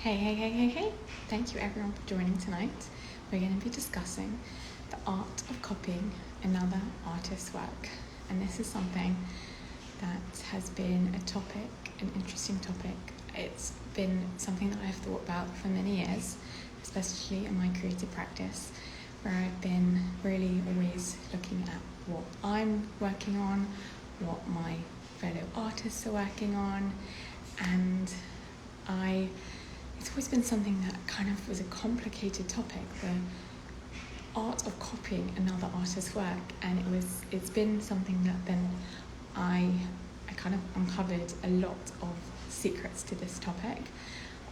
Hey. Thank you everyone for joining tonight. We're going to be discussing the art of copying another artist's work. And this is something that has been an interesting topic. It's been something that I've thought about for many years, especially in my creative practice, where I've been really always looking at what I'm working on, what my fellow artists are working on, and it's always been something that kind of was a complicated topic, the art of copying another artist's work, and it's been something that then I kind of uncovered a lot of secrets to this topic.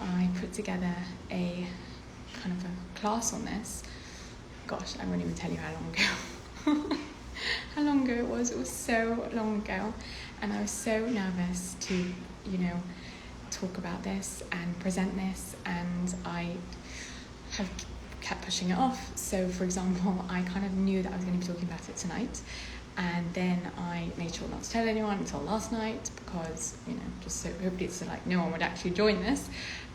I put together a kind of a class on this. Gosh, I won't even tell you how long ago. How long ago it was. It was so long ago, and I was so nervous to, talk about this and present this, and I have kept pushing it off. So, for example, I kind of knew that I was going to be talking about it tonight, and then I made sure not to tell anyone until last night because, just so hopefully it's like no one would actually join this.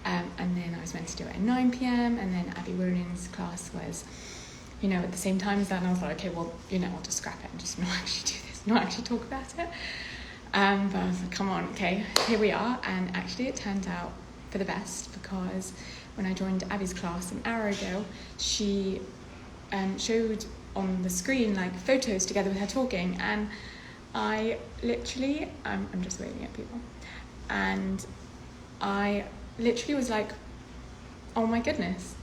And then I was meant to do it at 9 p.m. and then Abby Wolin's class was, at the same time as that, and I was like, okay, well, I'll just scrap it and just not actually do this, not actually talk about it. But I was like, come on, okay, here we are. And actually it turned out for the best, because when I joined Abby's class an hour ago, she showed on the screen like photos together with her talking, and I literally, I'm just waving at people, and I literally was like, oh my goodness.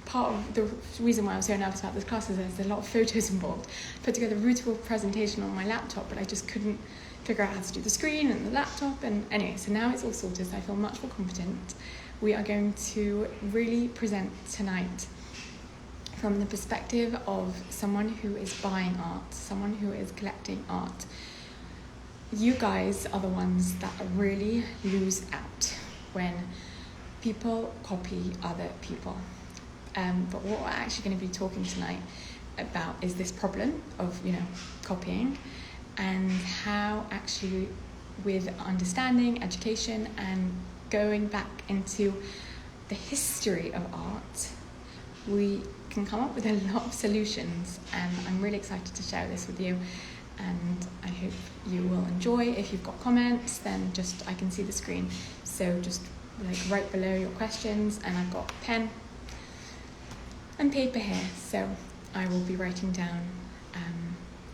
Part of the reason why I was so nervous about this class is there's a lot of photos involved. Put together a beautiful presentation on my laptop, but I just couldn't figure out how to do the screen and the laptop. And anyway, so now it's all sorted, so I feel much more confident. We are going to really present tonight from the perspective of someone who is buying art, someone who is collecting art. You guys are the ones that really lose out when people copy other people. But what we're actually going to be talking tonight about is this problem of, copying, and how actually with understanding, education, and going back into the history of art, we can come up with a lot of solutions. And I'm really excited to share this with you, and I hope you will enjoy. If you've got comments, then I can see the screen, so just right below your questions, and I've got a pen and paper here, so I will be writing down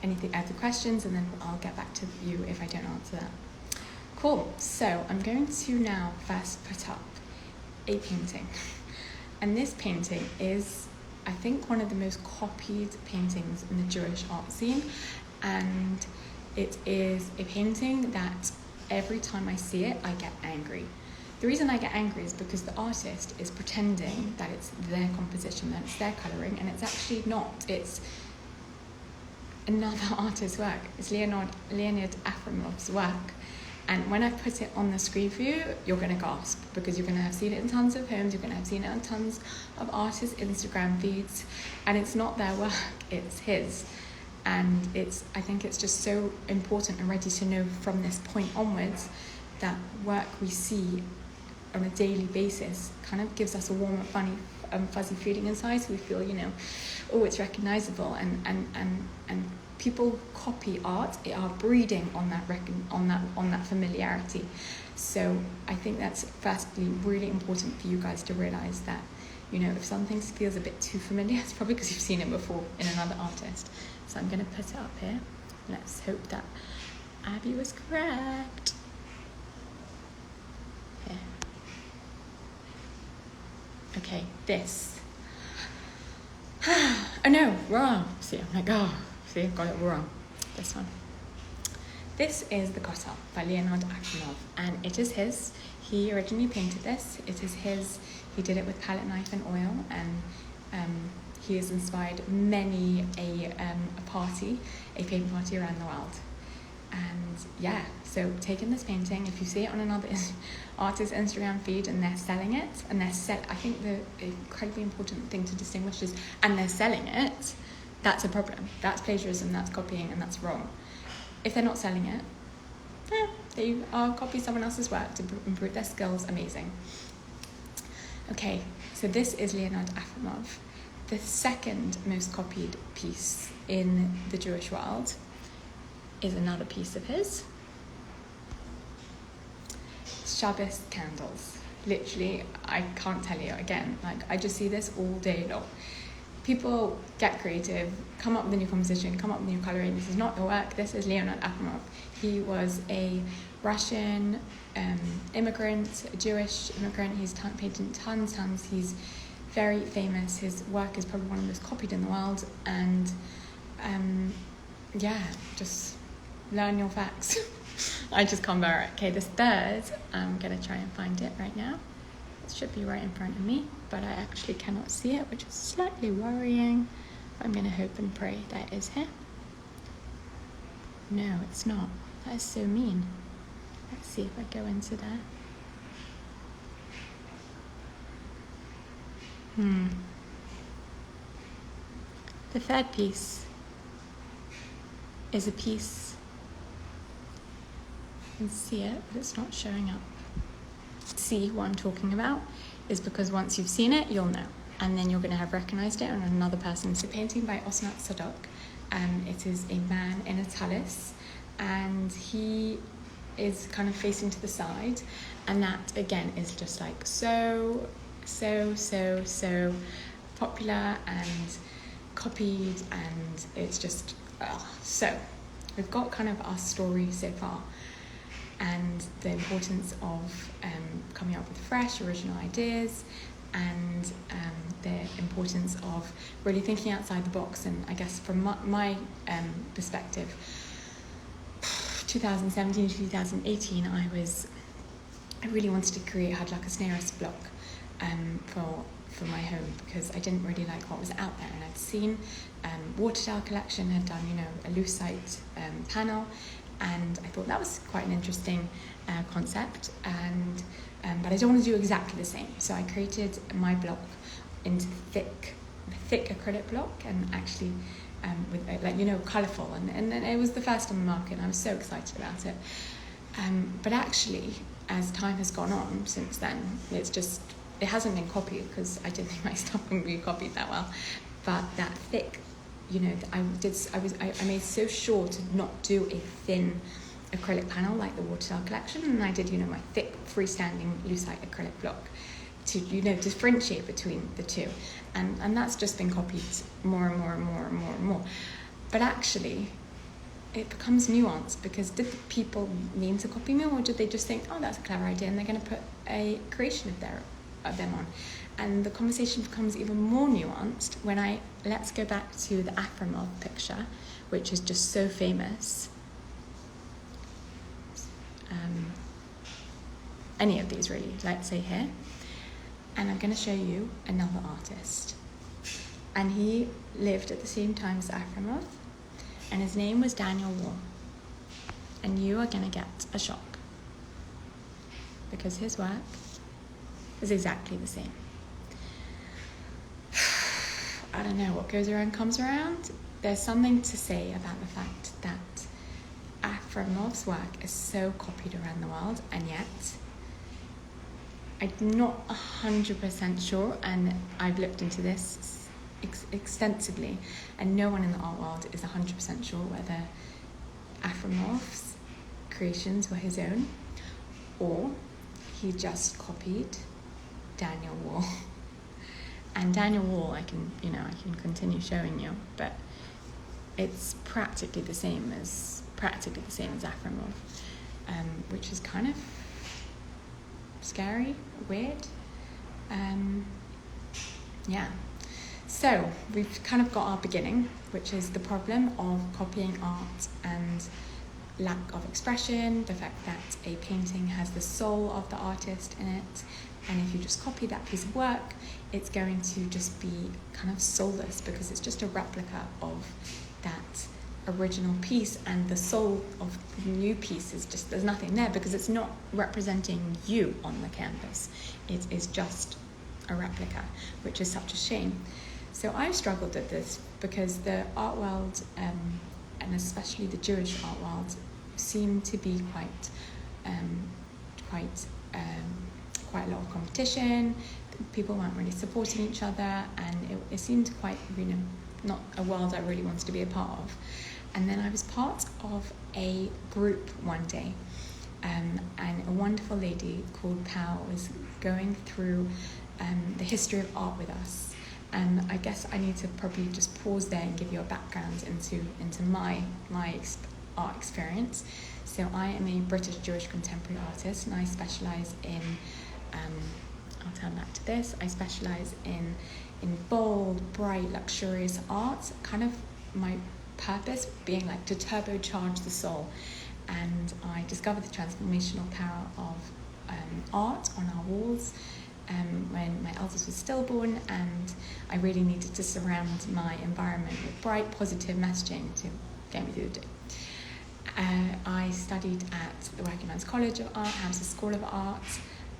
anything other questions, and then I'll get back to you if I don't answer that. Cool. So I'm going to now first put up a painting, and this painting is, I think, one of the most copied paintings in the Jewish art scene, and it is a painting that every time I see it I get angry. The reason I get angry is because the artist is pretending that it's their composition, that it's their colouring, and it's actually not. It's another artist's work. It's Leonid Afromov's work. And when I put it on the screen for you, you're going to gasp, because you're going to have seen it in tons of homes, you're going to have seen it on tons of artists' Instagram feeds, and it's not their work, it's his. And I think it's just so important and ready to know from this point onwards that work we see on a daily basis kind of gives us a warm and funny fuzzy feeling inside, so we feel, it's recognizable, and people copy art, they are breeding on that familiarity. So I think that's firstly really important for you guys to realize that, if something feels a bit too familiar, it's probably because you've seen it before in another artist. So I'm going to put it up here. Let's hope that Abby was correct. Here. Okay, this. Oh no, wrong. See, I'm like, I've got it wrong. This one. This is the Gogh by Leonid Afromov's, and it is his. He originally painted this. It is his. He did it with palette knife and oil, and he has inspired many a paper party around the world. And so taking this painting, if you see it on another artist's Instagram feed and they're selling it, and I think the incredibly important thing to distinguish is, and they're selling it, that's a problem. That's plagiarism, that's copying, and that's wrong. If they're not selling it, they are copying someone else's work to improve their skills, amazing. Okay, so this is Leonard Afremov. The second most copied piece in the Jewish world is another piece of his. Shabbos candles. Literally, I can't tell you again, I just see this all day long. People get creative, come up with a new composition, come up with a new colouring. This is not your work, this is Leonard Afremov. He was a Russian immigrant, a Jewish immigrant. He's painted tons. He's very famous. His work is probably one of the most copied in the world. And just learn your facts. I just can't bear it. Okay, this third, I'm going to try and find it right now. It should be right in front of me, but I actually cannot see it, which is slightly worrying. I'm going to hope and pray that it is here. No, it's not. That is so mean. Let's see if I go into there. The third piece is a piece, you can see it, but it's not showing up. See what I'm talking about is because once you've seen it, you'll know. And then you're going to have recognized it on another person. It's a painting by Osnat Sadok. It is a man in a tallis, and he is kind of facing to the side, and that again is just like so popular and copied, and it's just so we've got kind of our story so far, and the importance of coming up with fresh original ideas, and the importance of really thinking outside the box. And I guess from my perspective, 2017 to 2018, I really wanted to had like a snareist block for my home, because I didn't really like what was out there. And I'd seen Watertower Collection had done, a lucite panel, and I thought that was quite an interesting concept. And but I don't want to do exactly the same, so I created my block into thick acrylic block, and actually with colourful, and it was the first on the market, and I was so excited about it. But actually, as time has gone on since then, it hasn't been copied, because I didn't think my stuff would be copied that well. But that thick, I made so sure to not do a thin acrylic panel like the Watertower Collection, and I did my thick freestanding lucite acrylic block to differentiate between the two, and that's just been copied more and more. But actually it becomes nuanced, because did the people mean to copy me, or did they just think, oh, that's a clever idea, and they're going to put a creation of them on? And the conversation becomes even more nuanced when let's go back to the Afremov picture, which is just so famous. Any of these really, let's say here. And I'm going to show you another artist. And he lived at the same time as Afremov, and his name was Daniel Wall. And you are going to get a shock, because his work is exactly the same. I don't know, what goes around comes around. There's something to say about the fact that Afremov's work is so copied around the world, and yet I'm not 100% sure, and I've looked into this extensively, and no one in the art world is 100% sure whether Afremov's creations were his own, or he just copied Daniel Wall. And Daniel Wall, I can continue showing you, but it's practically the same as Afremov, which is kind of scary, weird. So we've kind of got our beginning, which is the problem of copying art and lack of expression, the fact that a painting has the soul of the artist in it, and if you just copy that piece of work, it's going to just be kind of soulless, because it's just a replica of that original piece, and the soul of the new piece is just, there's nothing there, because it's not representing you on the canvas. It is just a replica, which is such a shame. So I've struggled with this, because the art world, and especially the Jewish art world, seem to be quite quite a lot of competition. People weren't really supporting each other, and it seemed quite, not a world I really wanted to be a part of. And then I was part of a group one day, and a wonderful lady called Pal was going through the history of art with us. And I guess I need to probably just pause there and give you a background into my art experience. So I am a British Jewish contemporary artist, and I specialise in, I'll turn back to this, I specialise in bold, bright, luxurious art, kind of my purpose being like to turbocharge the soul. And I discovered the transformational power of art on our walls when my eldest was stillborn, and I really needed to surround my environment with bright, positive messaging to get me through the day. I studied at the Working Men's College of Art, Hammersmith School of Art.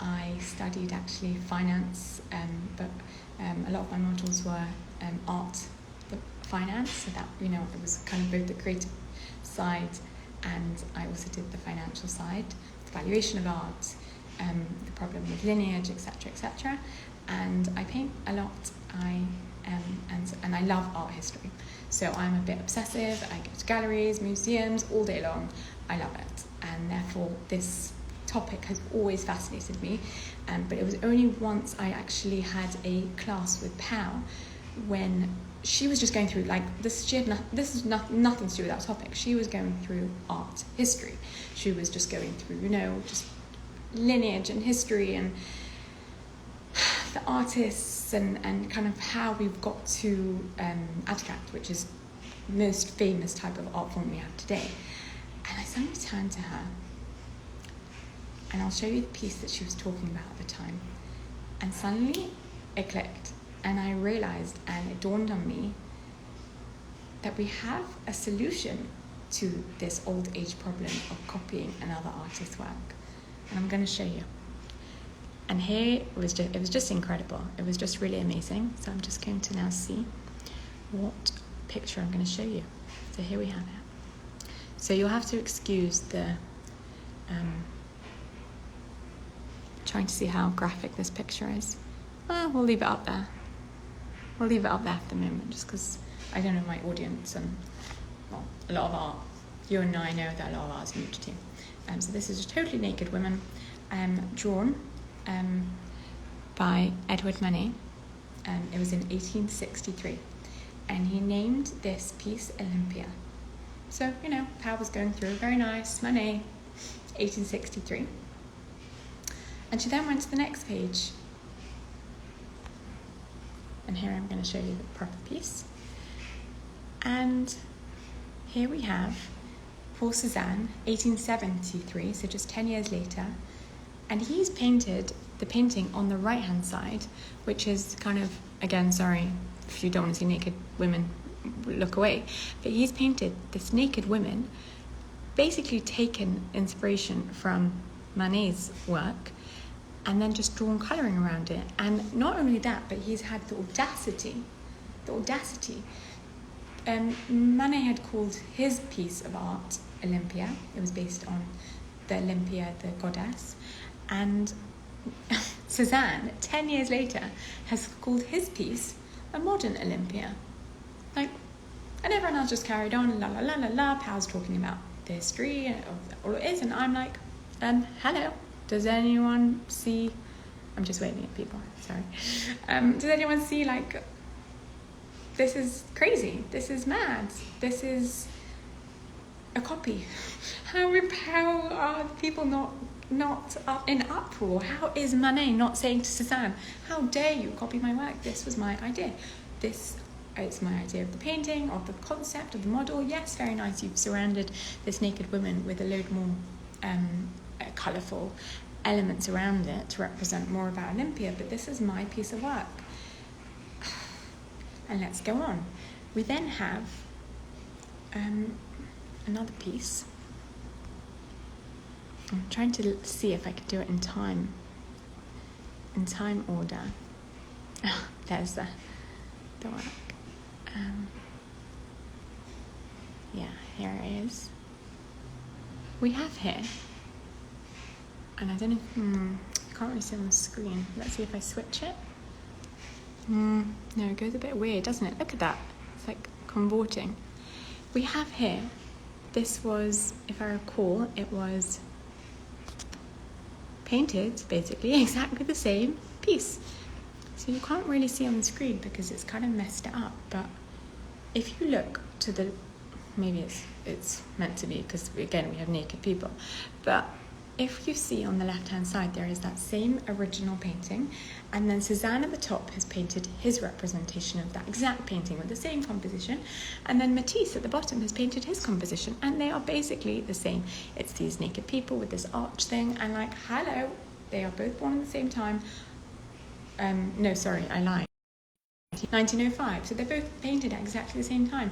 I studied actually finance, but a lot of my modules were art, finance, so that, it was kind of both the creative side, and I also did the financial side, the valuation of art, the problem with lineage, etc., etc. And I paint a lot. And I love art history. So I'm a bit obsessive. I go to galleries, museums all day long. I love it. And therefore this topic has always fascinated me. But it was only once I actually had a class with Pal when she was just going through, this is nothing to do with that topic. She was going through art history. She was just going through, just lineage and history and the artists and kind of how we've got to Atticat, which is the most famous type of art form we have today. And I suddenly turned to her, and I'll show you the piece that she was talking about at the time. And suddenly it clicked, and I realised, and it dawned on me, that we have a solution to this old age problem of copying another artist's work. And I'm going to show you. And here it was just incredible. It was just really amazing. So I'm just going to now see what picture I'm going to show you. So here we have it. So you'll have to excuse the trying to see how graphic this picture is. We'll leave it up there. We'll leave it up there for the moment, just because I don't know my audience, and a lot of art. You and I know that a lot of art is new to you. So this is a totally naked woman, drawn by Edward Manet. It was in 1863, and he named this piece Olympia. So, Pal was going through, very nice, Manet, 1863. And she then went to the next page. And here I'm going to show you the proper piece. And here we have for Cezanne, 1873, so just 10 years later. And he's painted the painting on the right-hand side, which is kind of, again, sorry, if you don't want to see naked women, look away. But he's painted this naked woman, basically taken inspiration from Manet's work, and then just drawn colouring around it. And not only that, but he's had the audacity. Manet had called his piece of art Olympia. It was based on the Olympia, the goddess. And Cezanne, 10 years later, has called his piece a modern Olympia. And everyone else just carried on, la la la la la, Pal's talking about the history of all it is, and I'm like, hello, does anyone see, I'm just waving at people, sorry. Does anyone see, this is crazy, this is mad, this is a copy. How are people not up in uproar? How is Manet not saying to Cezanne, how dare you copy my work? This was my idea. It's my idea of the painting, of the concept, of the model. Yes, very nice. You've surrounded this naked woman with a load more colourful elements around it to represent more about Olympia, but this is my piece of work. And let's go on. We then have another piece. I'm trying to see if I could do it in time order. There's the work. Here it is. We have here, and I don't know, can't really see on the screen. Let's see if I switch it. No, it goes a bit weird, doesn't it? Look at that. It's like convorting. We have here, this was, if I recall, it was painted basically exactly the same piece. So you can't really see on the screen because it's kind of messed it up. But if you look to the, maybe it's meant to be because again we have naked people, but if you see on the left hand side there is that same original painting, and then Cezanne at the top has painted his representation of that exact painting with the same composition, and then Matisse at the bottom has painted his composition, and they are basically the same. It's these naked people with this arch thing, and like, hello, they are both born at the same time. No, sorry, I lied. 1905, so they're both painted at exactly the same time.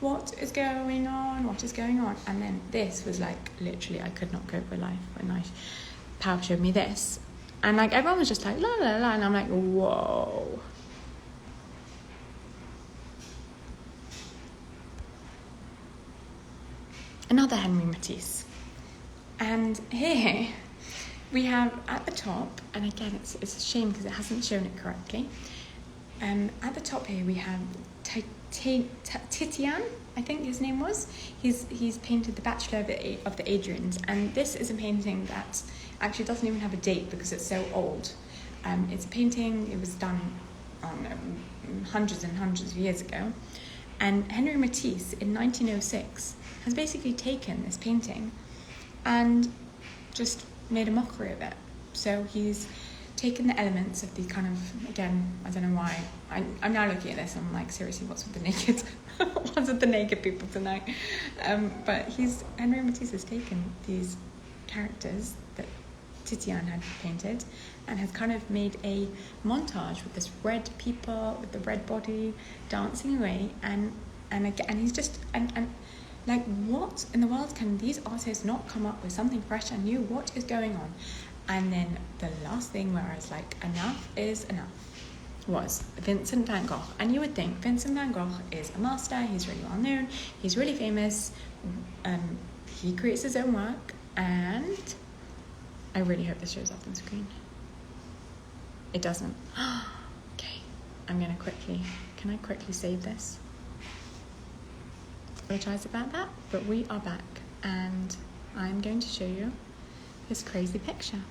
What is going on? What is going on? And then this was like, literally, I could not cope with life when Pau showed me this. And like, everyone was just like, la la la, and I'm like, whoa. Another Henri Matisse. And here we have at the top, and again, it's a shame because it hasn't shown it correctly. At the top here we have Titian, I think his name was. He's painted the Bachelor of the Adrians, and this is a painting that actually doesn't even have a date because it's so old. It's a painting, it was done hundreds and hundreds of years ago, and Henri Matisse in 1906 has basically taken this painting and just made a mockery of it. So he's taken the elements of the kind of, again, I don't know why, I'm now looking at this and I'm like, seriously, what's with the naked people tonight? But Henri Matisse has taken these characters that Titian had painted and has kind of made a montage with this red people with the red body dancing away, and he's just, and like, what in the world can these artists not come up with something fresh and new? What is going on? And then the last thing where I was like, enough is enough, was Vincent van Gogh. And you would think Vincent van Gogh is a master, he's really well known, he's really famous, he creates his own work, and I really hope this shows up on screen. It doesn't. Okay, can I quickly save this? Apologise about that, but we are back, and I'm going to show you this crazy picture.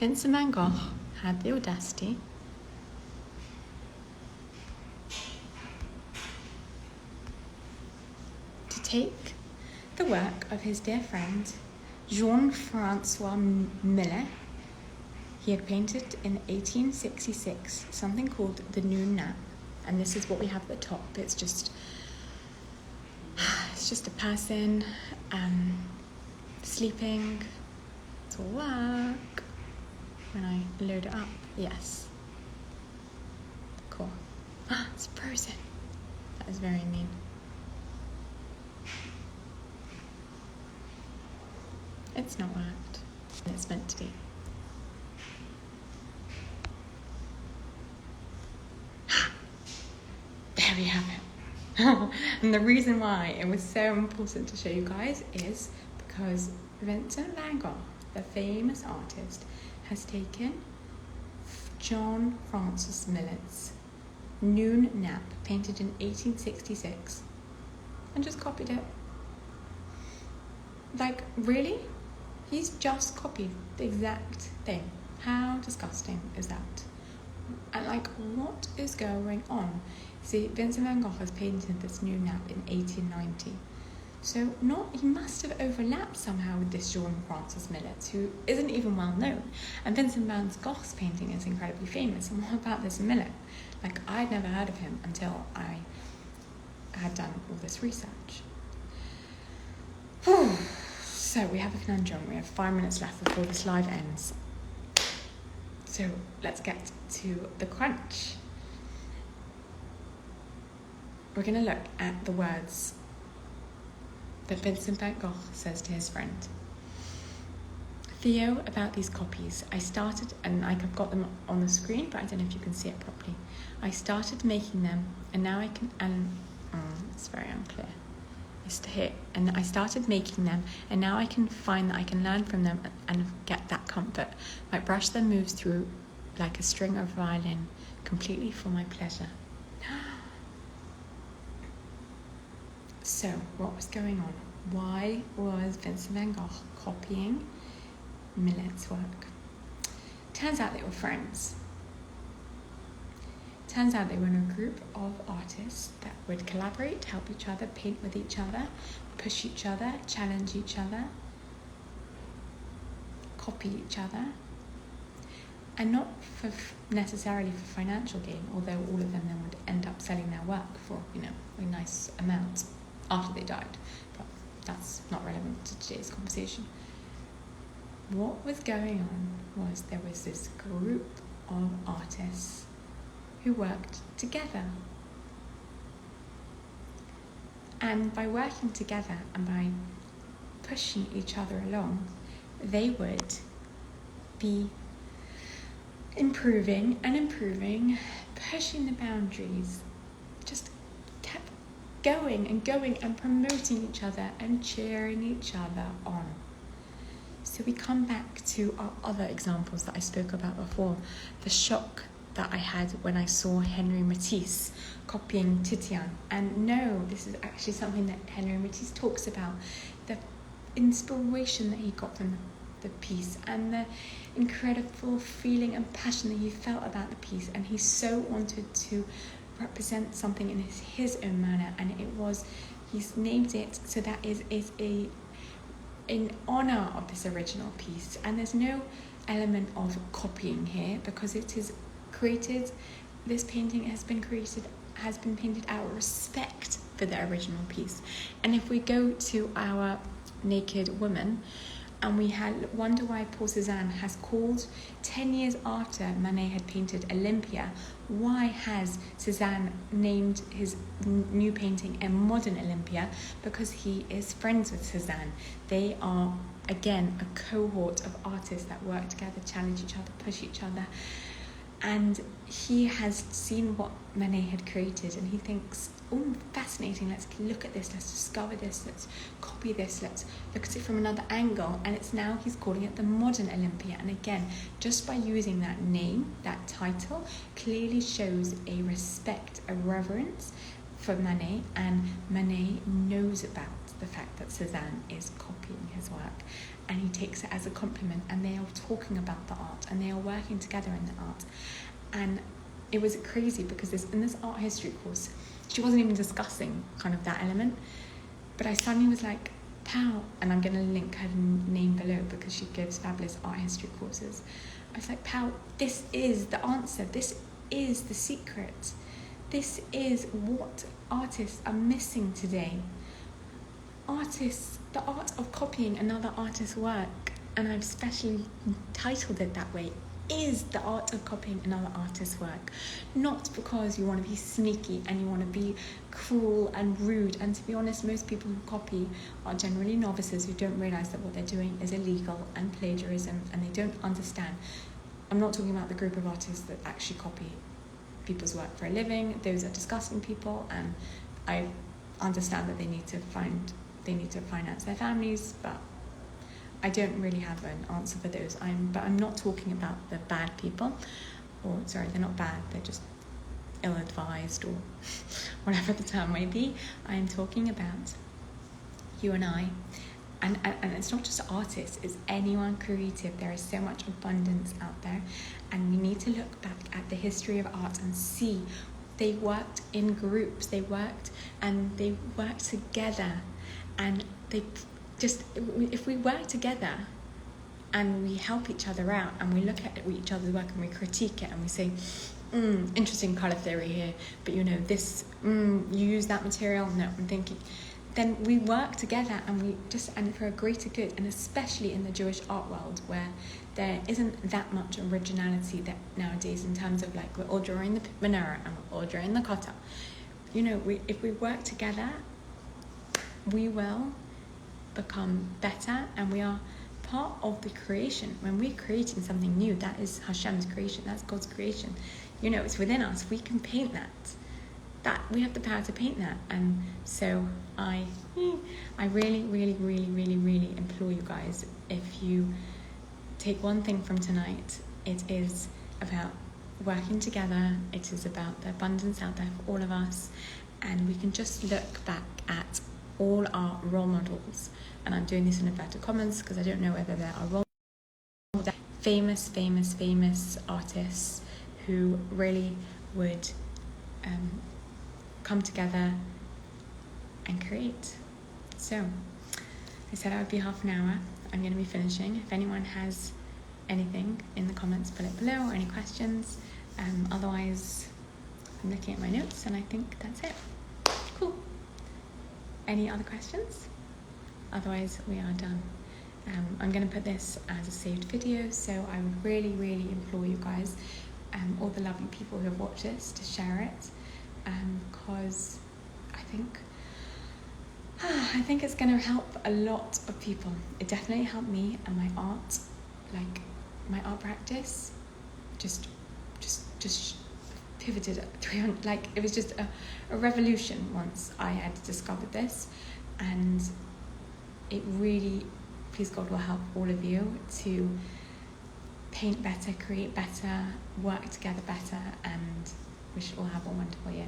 Vincent van Gogh had the audacity to take the work of his dear friend Jean-Francois Millet. He had painted in 1866 something called the Noon Nap, and this is what we have at the top. It's just a person sleeping. It's all work. When I load it up, yes. Cool. It's frozen. That is very mean. It's not worked. And it's meant to be. There we have it. And the reason why it was so important to show you guys is because Vincent van Gogh, the famous artist, has taken John Francis Millet's Noon Nap, painted in 1866, and just copied it. Like, really? He's just copied the exact thing. How disgusting is that? And like, what is going on? See, Vincent van Gogh has painted this Noon Nap in 1890. So he must have overlapped somehow with this Jean Francis Millet, who isn't even well known. And Vincent van Gogh's painting is incredibly famous. And what about this Millet? Like, I'd never heard of him until I had done all this research. Whew. So we have a conundrum. We have 5 minutes left before this live ends. So let's get to the crunch. We're going to look at the words that Vincent van Gogh says to his friend. Theo, about these copies, I started, and I've got them on the screen, but I don't know if you can see it properly. I started making them, and now I can, and it's very unclear. and I started making them, and now I can find that I can learn from them and get that comfort. My brush then moves through like a string of violin, completely for my pleasure. So, what was going on? Why was Vincent van Gogh copying Millet's work? Turns out they were friends. Turns out they were in a group of artists that would collaborate, help each other, paint with each other, push each other, challenge each other, copy each other, and not for necessarily for financial gain, although all of them then would end up selling their work for, a nice amount after they died. But that's not relevant to today's conversation. What was going on was there was this group of artists who worked together. And by working together and by pushing each other along, they would be improving, pushing the boundaries, just kept going and promoting each other and cheering each other on. So we come back to our other examples that I spoke about before, the shock that I had when I saw Henri Matisse copying Titian. And no, this is actually something that Henri Matisse talks about, the inspiration that he got from the piece and the incredible feeling and passion that he felt about the piece, and he so wanted to represent something in his own manner, and he's named it so that is in honor of this original piece. And there's no element of copying here, because it is created, this painting has been painted out of respect for the original piece. And if we go to our naked woman, and we wonder why Paul Cezanne has called 10 years after Manet had painted Olympia, why has Cezanne named his new painting a modern Olympia? Because he is friends with Cezanne. They are, again, a cohort of artists that work together, challenge each other, push each other. And he has seen what Manet had created, and he thinks, oh, fascinating, let's look at this, let's discover this, let's copy this, let's look at it from another angle. And it's now he's calling it the modern Olympia. And again, just by using that name, that title, clearly shows a respect, a reverence for Manet, and Manet knows about the fact that Cezanne is copying his work, and he takes it as a compliment, and they are talking about the art, and they are working together in the art. And it was crazy because in this art history course, she wasn't even discussing kind of that element, but I suddenly was like, Pal, and I'm going to link her name below because she gives fabulous art history courses. I was like, Pal, this is the answer, this is the secret, this is what artists are missing today. The art of copying another artist's work, and I've specially titled it that way, is the art of copying another artist's work. Not because you want to be sneaky and you want to be cruel and rude, and to be honest, most people who copy are generally novices who don't realise that what they're doing is illegal and plagiarism, and they don't understand. I'm not talking about the group of artists that actually copy people's work for a living. Those are disgusting people, and I understand that they need to finance their families, but I don't really have an answer for those. But I'm not talking about the bad people, they're not bad, they're just ill-advised or whatever the term may be. I'm talking about you and I, and it's not just artists, it's anyone creative. There is so much abundance out there, and we need to look back at the history of art and see they worked in groups, they worked together. And if we work together and we help each other out and we look at each other's work and we critique it and we say, interesting colour theory here, but this, you use that material, no, I'm thinking, then we work together and for a greater good, and especially in the Jewish art world where there isn't that much originality that nowadays in terms of like we're all drawing the menorah and we're all drawing the kotel. If we work together, we will become better, and we are part of the creation. When we're creating something new, that is Hashem's creation, that's God's creation. It's within us, we can paint that. that we have the power to paint that. And so I really, really, really, really, really implore you guys, if you take one thing from tonight, it is about working together. It is about the abundance out there for all of us, and we can just look back at all our role models, and I'm doing this in inverted commas because I don't know whether there are role models, famous artists who really would come together and create. So I said I would be half an hour. I'm going to be finishing. If anyone has anything in the comments, put it below, or any questions. Otherwise, I'm looking at my notes and I think that's it. Cool. Any other questions? Otherwise, we are done. I'm going to put this as a saved video, so I would really, really implore you guys, all the lovely people who have watched this, to share it, because I think it's going to help a lot of people. It definitely helped me, and my art, like my art practice, just pivoted 300. Like, it was just a revolution once I had discovered this, and it really, please God, will help all of you to paint better, create better, work together better, and we should all have a wonderful year.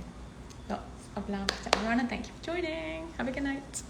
Lots of love to everyone, and thank you for joining. Have a good night.